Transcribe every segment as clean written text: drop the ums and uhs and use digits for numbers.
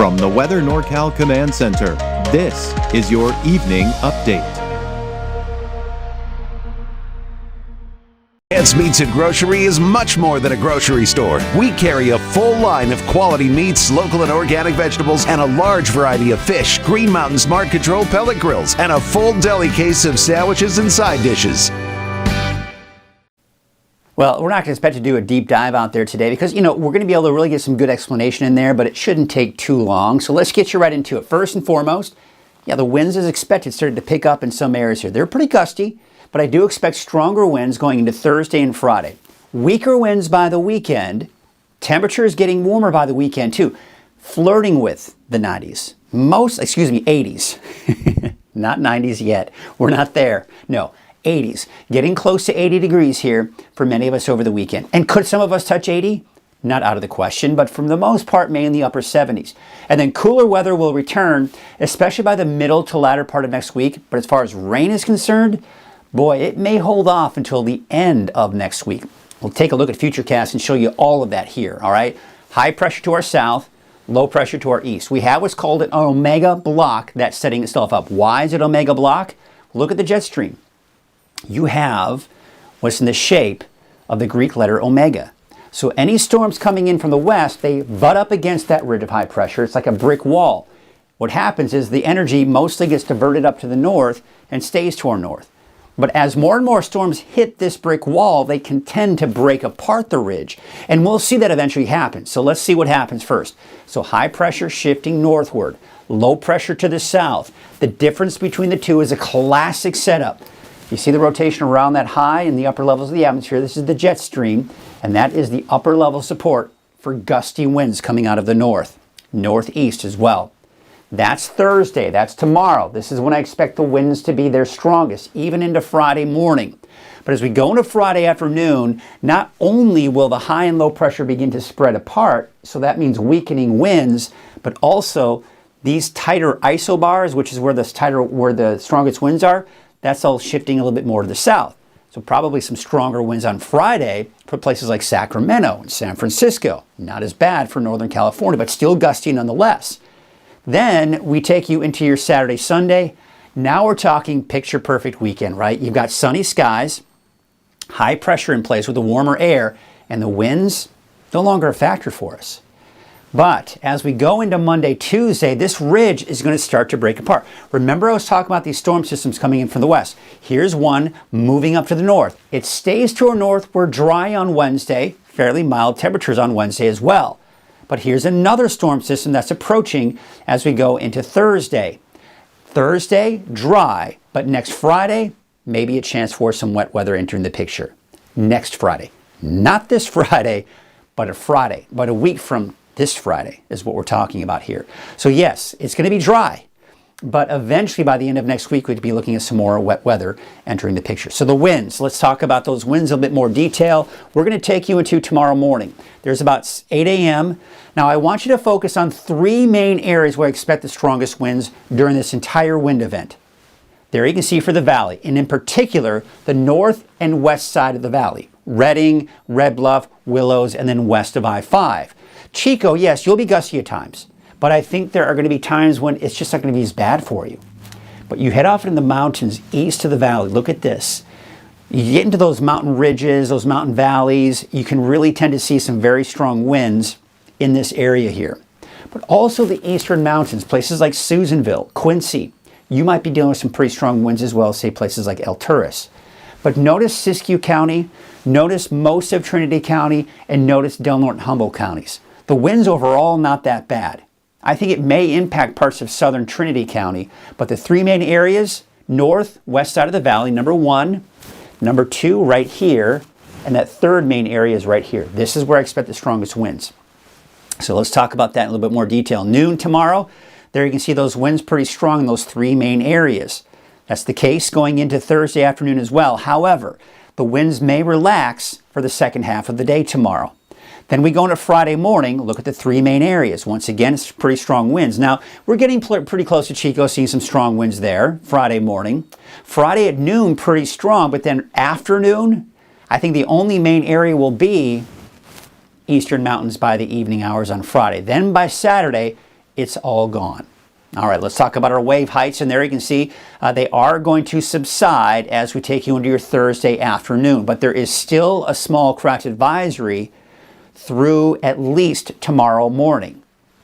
From the Weather NorCal Command Center, this is your evening update. Ants Meats and Grocery is much more than a grocery store. We carry a full line of quality meats, local and organic vegetables, and a large variety of fish, Green Mountain Smart Control pellet grills, and a full deli case of sandwiches and side dishes. Well, we're not going to expect to do a deep dive out there today because, we're going to be able to really get some good explanation in there, but it shouldn't take too long. So let's get you right into it. First and foremost, the winds as expected started to pick up in some areas here. They're pretty gusty, but I do expect stronger winds going into Thursday and Friday. Weaker winds by the weekend. Temperatures getting warmer by the weekend too. Flirting with the 90s. 80s. Not 90s yet. We're not there. No, 80s. Getting close to 80 degrees here for many of us over the weekend. And could some of us touch 80? Not out of the question, but for the most part, mainly upper 70s. And then cooler weather will return, especially by the middle to latter part of next week. But as far as rain is concerned, boy, it may hold off until the end of next week. We'll take a look at Futurecast and show you all of that here, all right? High pressure to our south, low pressure to our east. We have what's called an omega block that's setting itself up. Why is it omega block? Look at the jet stream. You have what's in the shape of the Greek letter omega. So any storms coming in from the west, they butt up against that ridge of high pressure. It's like a brick wall. What happens is the energy mostly gets diverted up to the north and stays to our north. But as more and more storms hit this brick wall, they can tend to break apart the ridge. And we'll see that eventually happen. So let's see what happens first. So high pressure shifting northward, low pressure to the south. The difference between the two is a classic setup. You see the rotation around that high in the upper levels of the atmosphere. This is the jet stream, and that is the upper level support for gusty winds coming out of the north, northeast as well. That's Thursday, that's tomorrow. This is when I expect the winds to be their strongest, even into Friday morning. But as we go into Friday afternoon, not only will the high and low pressure begin to spread apart, so that means weakening winds, but also these tighter isobars, which is where the strongest winds are, that's all shifting a little bit more to the south. So probably some stronger winds on Friday for places like Sacramento and San Francisco. Not as bad for Northern California, but still gusty nonetheless. Then we take you into your Saturday, Sunday. Now we're talking picture perfect weekend, right? You've got sunny skies, high pressure in place with the warmer air, and the winds no longer a factor for us. But as we go into Monday, Tuesday, this ridge is going to start to break apart. Remember I was talking about these storm systems coming in from the west. Here's one moving up to the north. It stays to our north. We're dry on Wednesday, fairly mild temperatures on Wednesday as well. But here's another storm system that's approaching as we go into Thursday. Thursday, dry, but next Friday, maybe a chance for some wet weather entering the picture. Next Friday. Not this Friday, but a week from this Friday is what we're talking about here. So yes, it's going to be dry, but eventually by the end of next week, we'd be looking at some more wet weather entering the picture. So the winds, let's talk about those winds in a bit more detail. We're going to take you into tomorrow morning. There's about 8 a.m. Now I want you to focus on three main areas where I expect the strongest winds during this entire wind event. There you can see for the valley, and in particular, the north and west side of the valley. Redding, Red Bluff, Willows, and then west of I-5. Chico, yes, you'll be gusty at times, but I think there are going to be times when it's just not going to be as bad for you. But you head off into the mountains east of the valley. Look at this. You get into those mountain ridges, those mountain valleys, you can really tend to see some very strong winds in this area here. But also the eastern mountains, places like Susanville, Quincy, you might be dealing with some pretty strong winds as well, say places like El Turris. But notice Siskiyou County, notice most of Trinity County, and notice Del Norte and Humboldt counties. The winds overall not that bad. I think it may impact parts of southern Trinity County, but the three main areas, north, west side of the valley, number one, number two right here, and that third main area is right here. This is where I expect the strongest winds. So let's talk about that in a little bit more detail. Noon tomorrow, there you can see those winds pretty strong in those three main areas. That's the case going into Thursday afternoon as well. However, the winds may relax for the second half of the day tomorrow. Then we go into Friday morning, look at the three main areas. Once again, it's pretty strong winds. Now, we're getting pretty close to Chico, seeing some strong winds there Friday morning. Friday at noon, pretty strong, but then afternoon, I think the only main area will be eastern mountains by the evening hours on Friday. Then by Saturday, it's all gone. All right, let's talk about our wave heights. And there you can see they are going to subside as we take you into your Thursday afternoon. But there is still a small correct advisory through at least tomorrow morning.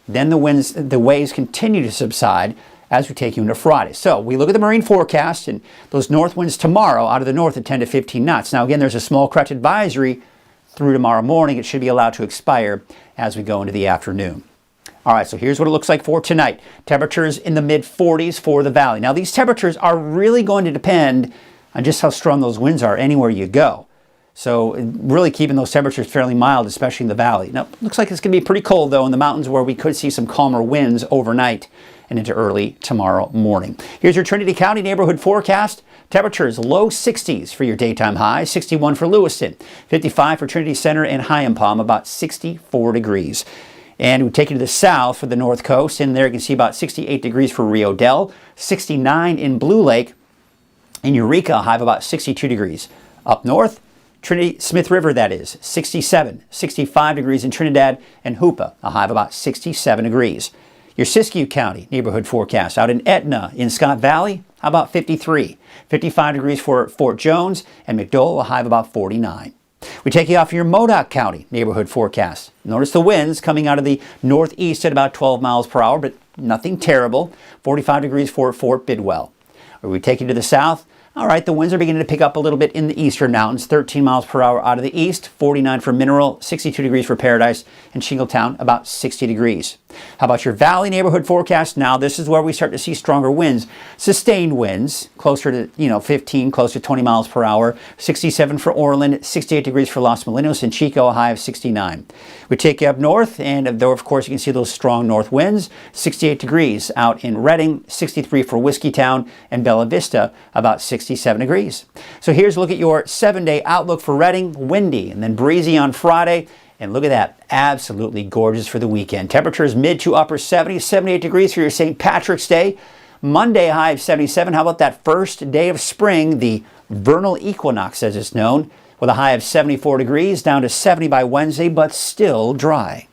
Then the waves continue to subside as we take you into Friday. So we look at the marine forecast, and those north winds tomorrow out of the north at 10 to 15 knots. Now again, there's a small correct advisory through tomorrow morning. It should be allowed to expire as we go into the afternoon. All right, so here's what it looks like for tonight. Temperatures in the mid-40s for the valley. Now, these temperatures are really going to depend on just how strong those winds are anywhere you go. So really keeping those temperatures fairly mild, especially in the valley. Now, looks like it's going to be pretty cold, though, in the mountains where we could see some calmer winds overnight and into early tomorrow morning. Here's your Trinity County neighborhood forecast. Temperatures low 60s for your daytime high, 61 for Lewiston, 55 for Trinity Center and High-and-Palm, about 64 degrees. And we take you to the south for the North Coast, and there you can see about 68 degrees for Rio Dell, 69 in Blue Lake. In Eureka, a high of about 62 degrees. Up north, Trinity Smith River, that is, 67, 65 degrees in Trinidad, and Hoopa, a high of about 67 degrees. Your Siskiyou County neighborhood forecast out in Etna, in Scott Valley, how about 53, 55 degrees for Fort Jones, and McDowell, a high of about 49. We take you off your Modoc County neighborhood forecast. Notice the winds coming out of the northeast at about 12 miles per hour, but nothing terrible. 45 degrees for Fort Bidwell. Or we take you to the south. All right, the winds are beginning to pick up a little bit in the eastern mountains. 13 miles per hour out of the east, 49 for Mineral, 62 degrees for Paradise, and Shingletown, about 60 degrees. How about your valley neighborhood forecast? Now, this is where we start to see stronger winds. Sustained winds, closer to 15, close to 20 miles per hour. 67 for Orland, 68 degrees for Los Molinos, and Chico, a high of 69. We take you up north, and though, of course, you can see those strong north winds. 68 degrees out in Redding, 63 for Whiskeytown, and Bella Vista, about 67 degrees. So here's a look at your 7-day outlook for Redding. Windy and then breezy on Friday. And look at that, absolutely gorgeous for the weekend. Temperatures mid to upper 70s, 78 degrees for your St. Patrick's Day. Monday, high of 77. How about that first day of spring, the vernal equinox as it's known, with a high of 74 degrees, down to 70 by Wednesday, but still dry.